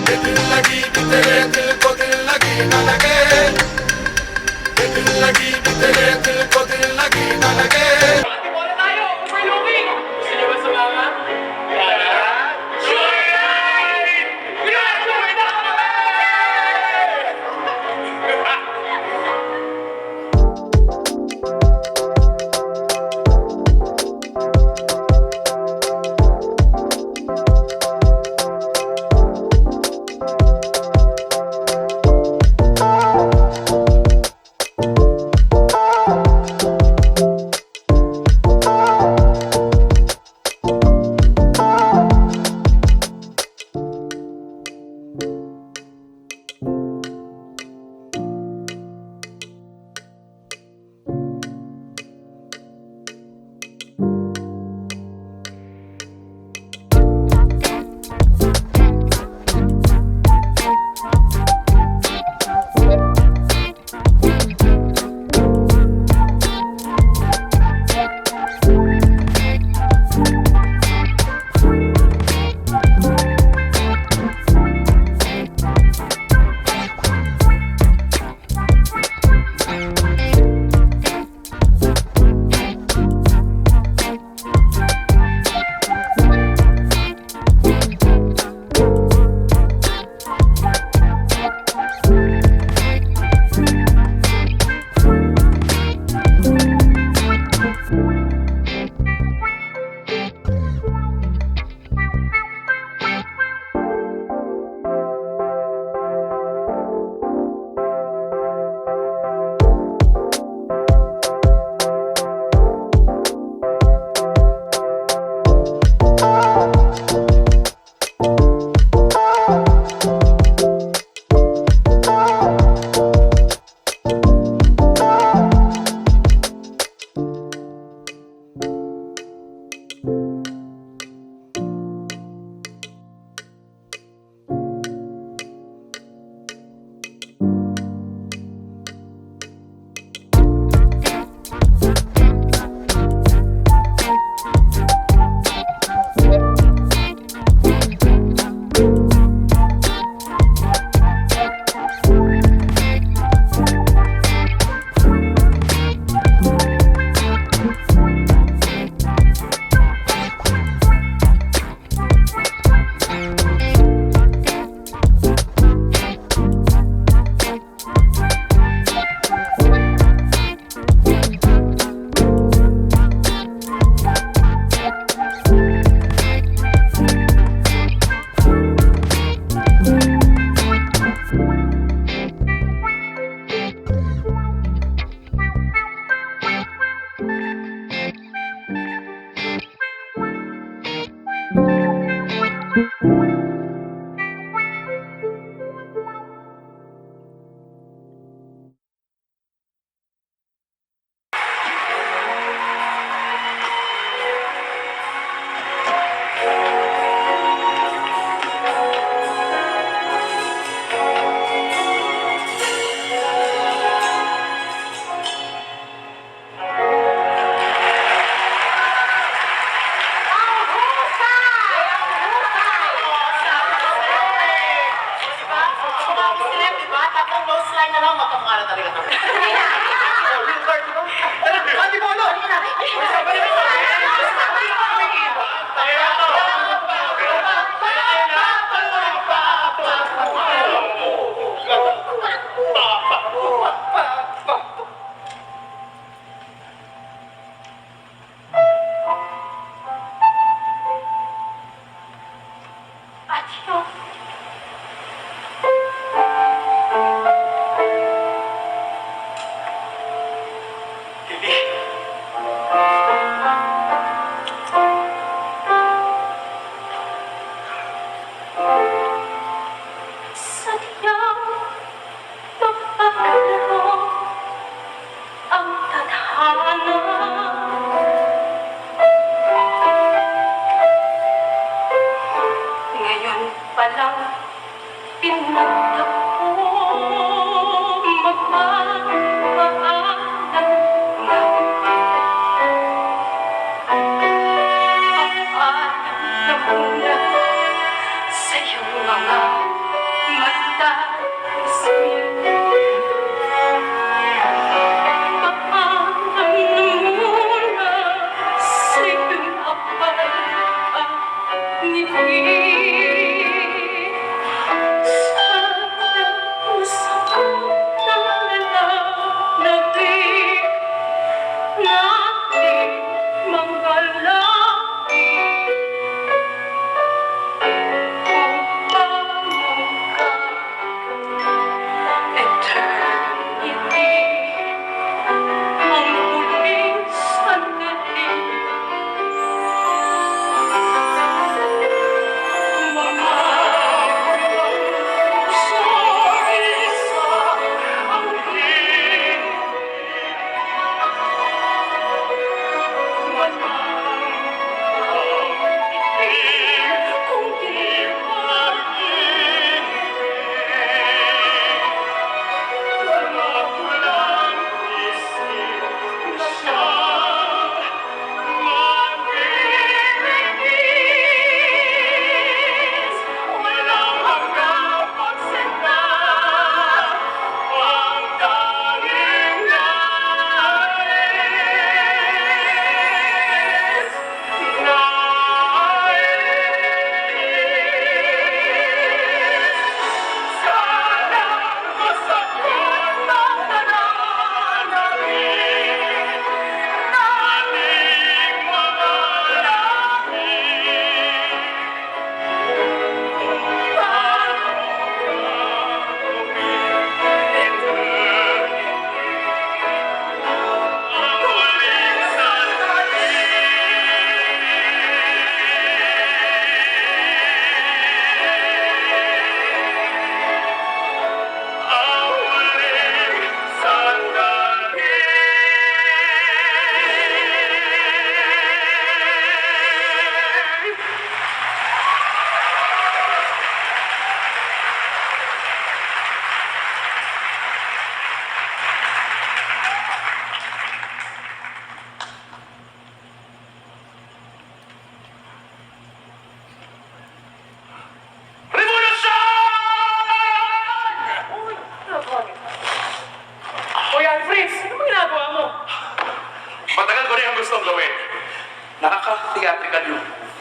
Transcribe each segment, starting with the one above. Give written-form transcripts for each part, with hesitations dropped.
दिल लगी कि तेरे दिल को दिल लगी न लगे, दिल लगी कि तेरे दिल को दिल लगी न लगे. Bola tayo! Overlooking! Gusto niyo ba sumama? Tara! Joyride! Graduate na kami!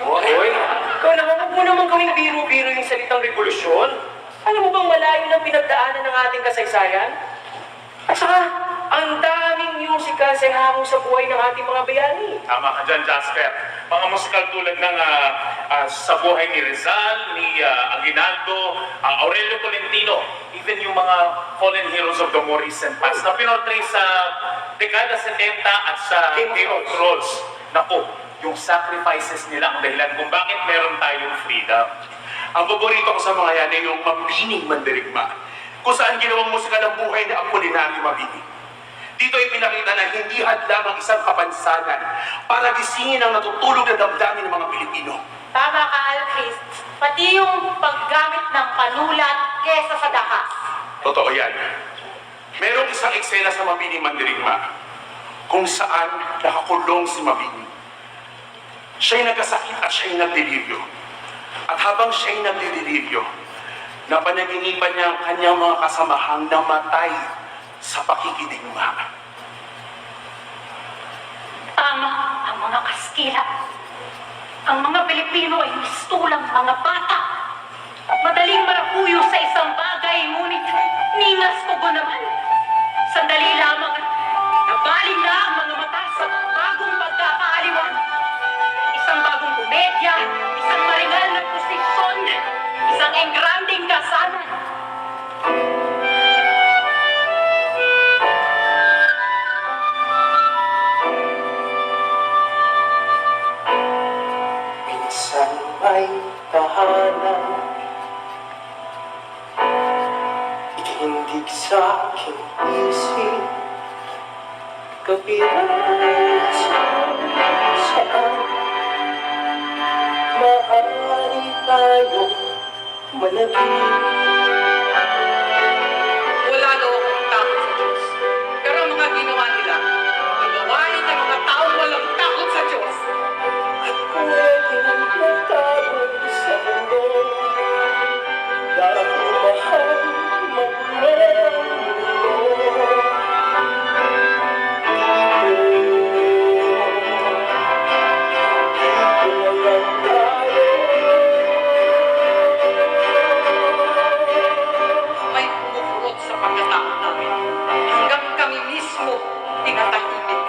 Hoy, ikaw naman, huwag mo naman gawing biro-biro yung salitang revolusyon. Alam mo bang malayo ng pinagdaanan ng ating kasaysayan? At saka, ang daming musical sa hango sa buhay ng ating mga bayani. Tama ka dyan, Jasper. Mga musikal tulad ng Sa Buhay ni Rizal, ni Aguinaldo, Aurelio Tolentino, even yung mga fallen heroes of the more recent past na pinortray sa dekada 70 at sa Game of Thrones. Naku, yung sacrifices nila ang dahilan kung bakit meron tayong freedom. Ang paborito ko sa mga yan ay yung Mabining Mandirigma, kung saan ginawang musikal ang buhay na Apolinario Mabini. Dito ay pinakita na hindi hadlang ang isang kapansanan para gisingin ang natutulog na damdamin ng mga Pilipino. Tama ka, Alchris. Pati yung paggamit ng panulat kesa sa dahas. Totoo yan. Merong isang eksena sa Mabining Mandirigma kung saan nakakulong si Mabini. Siya'y nagkasakit at siya'y nagdeliryo. At habang siya'y nagdeliryo, napanaginipan niya ang kanyang mga kasamahang namatay sa pakikidigma. Tama ang mga kaskila. Ang mga Pilipino ay mistulang mga bata. Madaling marapuyo sa isang bagay, ngunit ningas ko naman. Sandali lamang, nabaling na ang mga mata sa bagong pagkakaaliwan. Isang bagong komedya, isang maringal na posisyon, isang engranding kasanan. Minsan may tahanan, itindig sa aking isip, kapilat saan maaari tayong manatili. Wala daw akong takot sa Diyos. Pero ang mga ginawa nila, pagawain ng mga taong walang takot sa Diyos. At pwedeng magtago sa mundo, dahil mahal magulang mundo. Dito na lang tayo. May pumupulot sa pagkatao namin. Hanggang kami mismo tinatahimik.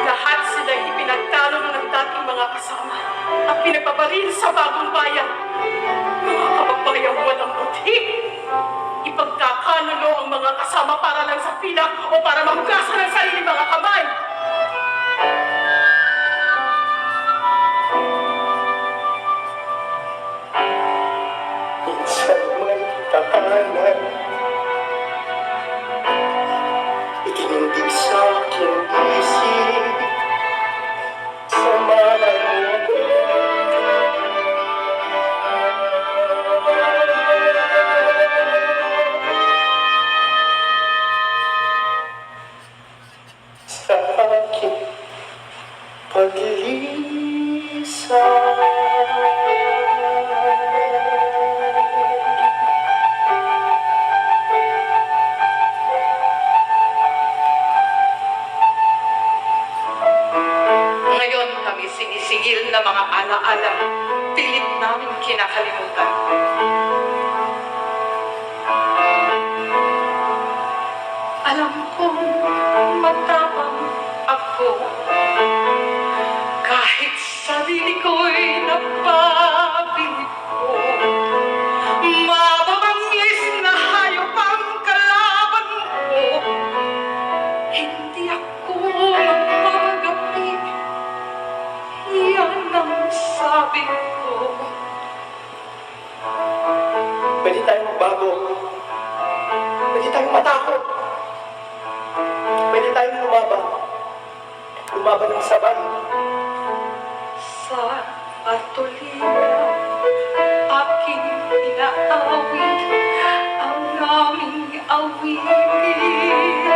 Lahat sila ipinagtalo ng dating mga kasama at pinagpabaril sa bagong bayan. Mga kababayang walang buti. Ipagkakanulo ang mga kasama para lang sa pila o para mahugasan ang sarili mga kamay. Minsan may tahanan, itindig sa aking isip, samahan mo ako. Sa aking paglisan. Ngayon kami sinisigil na mga alaala, pilit namin kinakalimutan. Alam kong matapang ako, kahit sarili ko'y napabilib ko. Mababangis na hayop ang kalaban ko, hindi ako magpapagapi. Yan ang sabi ko. Pwede tayong magbago. Pwede tayong matakot. Pwede tayong lumaban. Lumaban ng sabay. Sa patuloy aking inaawit ang aming awitin.